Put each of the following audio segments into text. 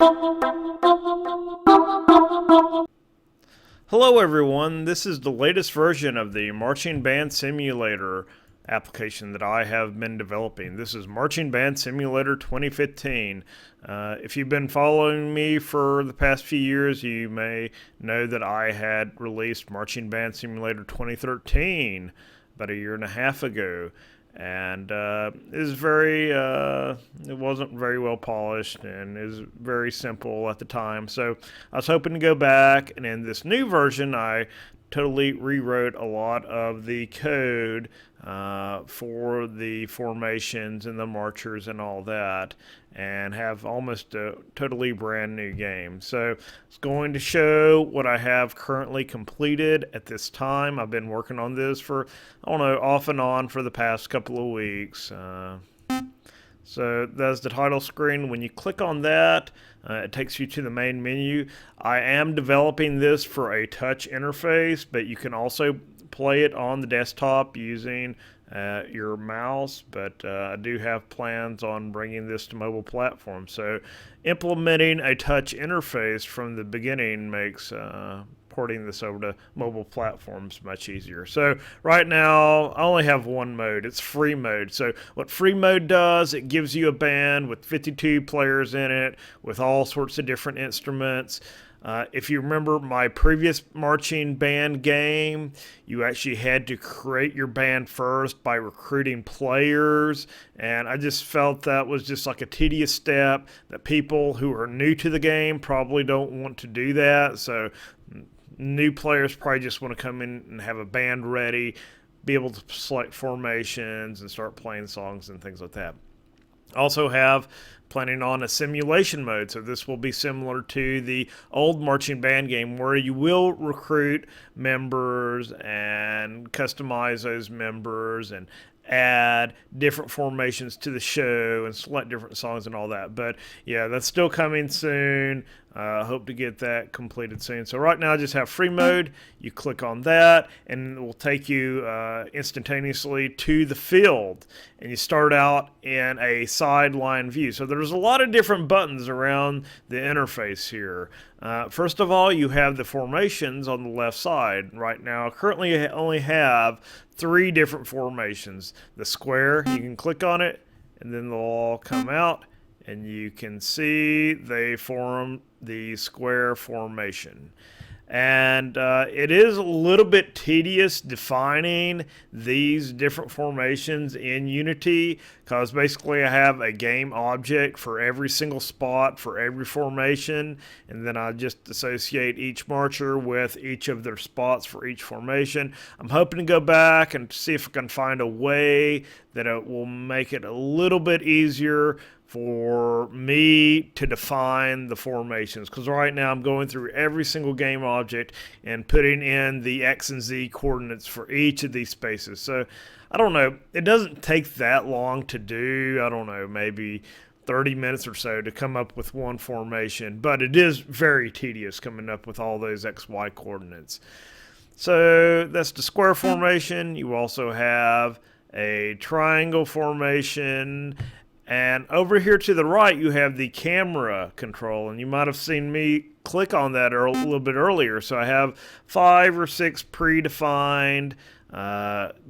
Hello everyone, this is the latest version of the Marching Band Simulator application that I have been developing. This is Marching Band Simulator 2015. If you've been following me for the past few years, you may know that I had released Marching Band Simulator 2013 about a year and a half ago. And it wasn't very well polished and is very simple at the time. So I was hoping to go back, and in this new version, I totally rewrote a lot of the code for the formations and the marchers and all that, and have almost a totally brand new game. So it's going to show what I have currently completed at this time. I've been working on this for, I don't know, off and on for the past couple of weeks. So that's the title screen. When you click on that, it takes you to the main menu. I am developing this for a touch interface, but you can also play it on the desktop using your mouse, but I do have plans on bringing this to mobile platforms. So implementing a touch interface from the beginning makes porting this over to mobile platforms much easier. So right now I only have one mode. It's free mode. So what free mode does, it gives you a band with 52 players in it with all sorts of different instruments. If you remember my previous marching band game, you actually had to create your band first by recruiting players, and I just felt that was just like a tedious step that people who are new to the game probably don't want to do that. So new players probably just want to come in and have a band ready, be able to select formations and start playing songs and things like that. Also have planning on a simulation mode, so this will be similar to the old marching band game where you will recruit members and customize those members and add different formations to the show and select different songs and all that. But yeah, that's still coming soon. I hope to get that completed soon. So right now I just have free mode. You click on that and it will take you instantaneously to the field, and you start out in a sideline view. So there's a lot of different buttons around the interface here. First of all, you have the formations on the left side. Right now, currently I only have 3 different formations. The square, you can click on it and then they'll all come out, and you can see they form the square formation. And it is a little bit tedious defining these different formations in Unity, because basically I have a game object for every single spot for every formation, and then I just associate each marcher with each of their spots for each formation. I'm hoping to go back and see if I can find a way that it will make it a little bit easier for me to define the formations, because right now I'm going through every single game object and putting in the X and Z coordinates for each of these spaces. So I don't know, it doesn't take that long to do. I don't know, maybe 30 minutes or so to come up with one formation, but it is very tedious coming up with all those XY coordinates. So that's the square formation. You also have a triangle formation, and over here to the right, you have the camera control, and you might have seen me click on that a little bit earlier. So I have 5 or 6 predefined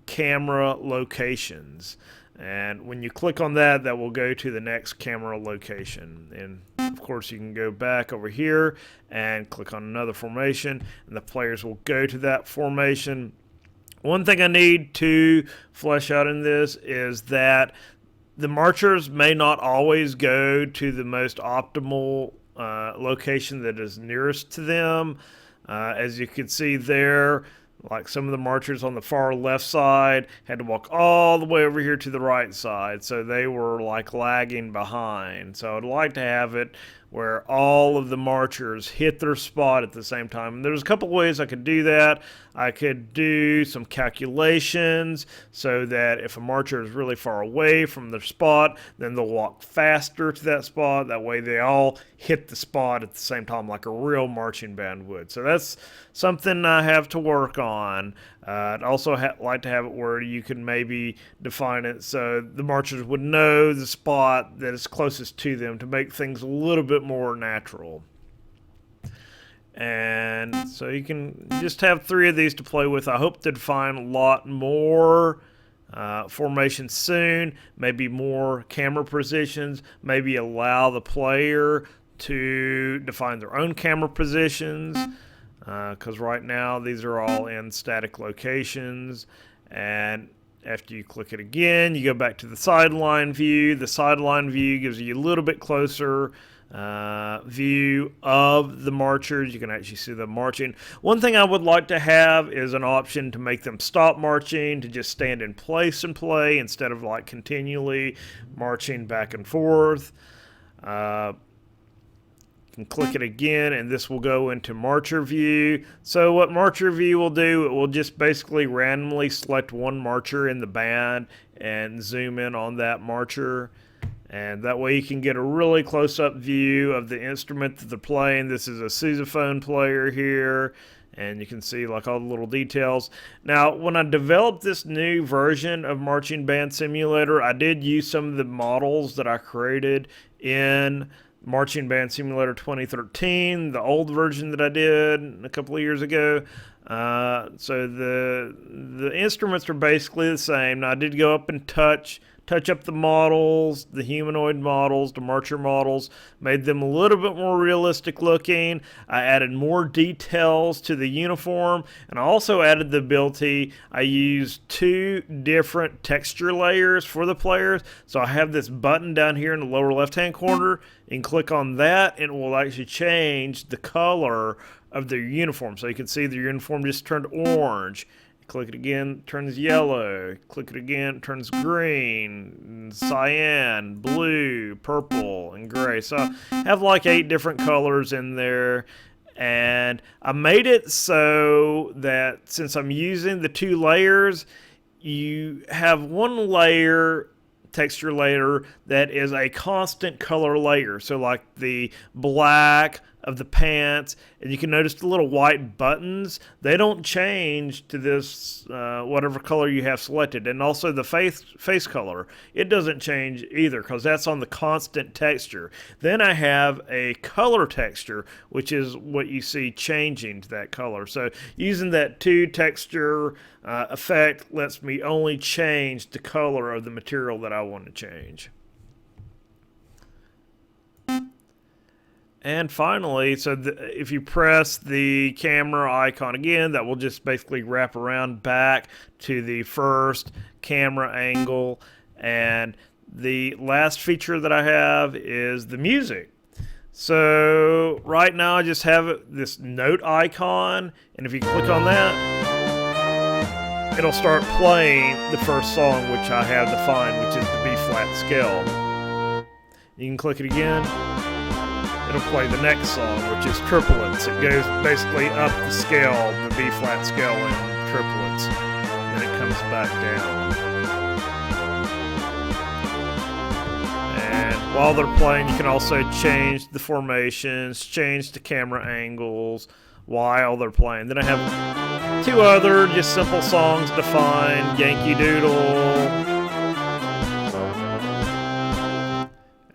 camera locations. And when you click on that, that will go to the next camera location. And of course, you can go back over here and click on another formation, and the players will go to that formation. One thing I need to flesh out in this is that the marchers may not always go to the most optimal location that is nearest to them. As you can see there, like some of the marchers on the far left side had to walk all the way over here to the right side, so they were like lagging behind. So I'd like to have it where all of the marchers hit their spot at the same time. And there's a couple ways I could do that. I could do some calculations so that if a marcher is really far away from their spot, then they'll walk faster to that spot. That way they all hit the spot at the same time like a real marching band would. So that's something I have to work on. I'd also like to have it where you can maybe define it so the marchers would know the spot that is closest to them to make things a little bit more natural. And so you can just have 3 of these to play with. I hope to define a lot more formations soon, maybe more camera positions, maybe allow the player to define their own camera positions, because right now these are all in static locations. And after you click it again, you go back to the sideline view. The sideline view gives you a little bit closer view of the marchers. You can actually see them marching. One thing I would like to have is an option to make them stop marching, to just stand in place and play instead of like continually marching back and forth. Can click it again and this will go into marcher view. So what marcher view will do, it will just basically randomly select one marcher in the band and zoom in on that marcher. And that way you can get a really close-up view of the instrument that they're playing. This is a sousaphone player here, and you can see like all the little details. Now, when I developed this new version of Marching Band Simulator, I did use some of the models that I created in Marching Band Simulator 2013, the old version that I did a couple of years ago. So the instruments are basically the same. Now, I did go up and touch up the models, the humanoid models, the marcher models, made them a little bit more realistic looking. I added more details to the uniform, and I also added the ability, I used 2 different texture layers for the players. So I have this button down here in the lower left-hand corner, and click on that, and it will actually change the color of their uniform. So you can see the uniform just turned orange. Click it again, turns yellow. Click it again, turns green, cyan, blue, purple, and gray. So I have like 8 different colors in there. And I made it so that since I'm using the 2 layers, you have one layer, texture layer, that is a constant color layer. So like the black of the pants, and you can notice the little white buttons, they don't change to this whatever color you have selected. And also the face color, it doesn't change either, because that's on the constant texture. Then I have a color texture, which is what you see changing to that color. So using that 2 texture effect lets me only change the color of the material that I want to change. And finally, so if you press the camera icon again, that will just basically wrap around back to the first camera angle. And the last feature that I have is the music. So right now I just have this note icon, and if you click on that, it'll start playing the first song, which I have defined, which is the B-flat scale. You can click it again. It'll play the next song, which is triplets. It goes basically up the scale, the B-flat scale in triplets, and it comes back down. And while they're playing, you can also change the formations, change the camera angles while they're playing. Then I have 2 other just simple songs defined, Yankee Doodle,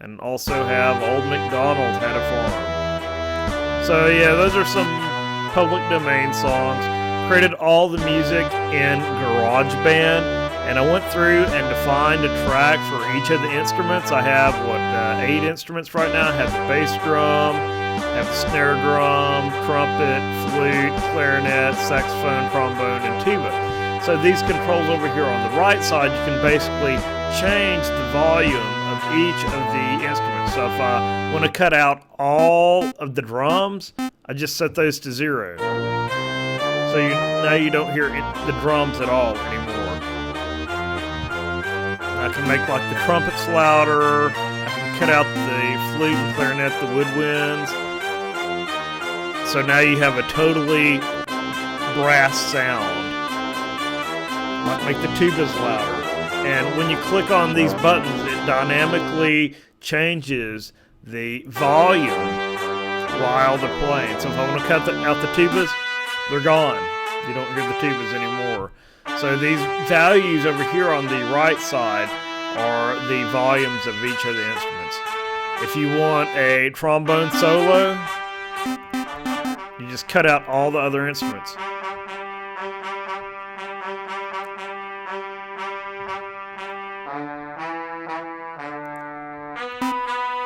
and also have Old MacDonald Had a Farm. So yeah, those are some public domain songs. Created all the music in GarageBand, and I went through and defined a track for each of the instruments. I have 8 instruments right now. I have the bass drum, I have the snare drum, trumpet, flute, clarinet, saxophone, trombone, and tuba. So these controls over here on the right side, you can basically change the volume of each of the instruments. So if I want to cut out all of the drums, I just set those to 0. So now you don't hear the drums at all anymore. I can make like the trumpets louder. I can cut out the flute and clarinet, the woodwinds. So now you have a totally brass sound. Might make the tubas louder. And when you click on these buttons, it dynamically changes the volume while they're playing. So if I want to cut out the tubas, they're gone. You don't hear the tubas anymore. So these values over here on the right side are the volumes of each of the instruments. If you want a trombone solo, you just cut out all the other instruments.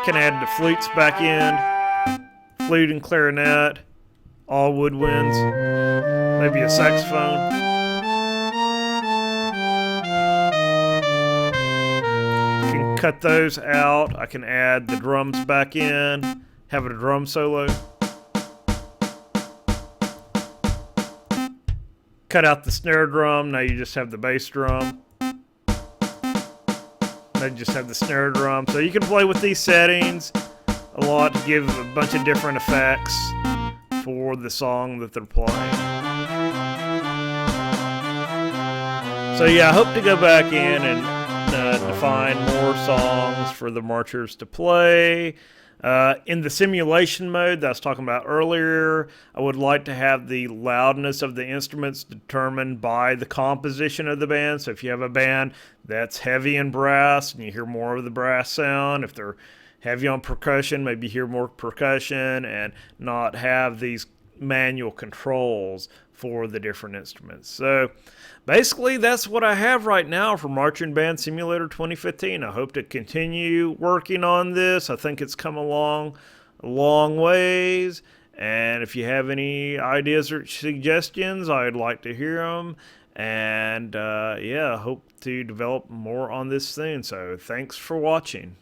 Can add the flutes back in, flute and clarinet, all woodwinds, maybe a saxophone. Can cut those out. I can add the drums back in, have a drum solo. Cut out the snare drum, now you just have the bass drum. Now you just have the snare drum. So you can play with these settings a lot to give a bunch of different effects for the song that they're playing. So yeah, I hope to go back in and define more songs for the marchers to play. In the simulation mode that I was talking about earlier, I would like to have the loudness of the instruments determined by the composition of the band. So if you have a band that's heavy in brass and you hear more of the brass sound, if they're heavy on percussion, maybe hear more percussion and not have these manual controls for the different instruments. So basically that's what I have right now for Marching Band Simulator 2015. I hope to continue working on this. I think it's come along a long ways, and if you have any ideas or suggestions, I'd like to hear them. And yeah, I hope to develop more on this soon. So thanks for watching.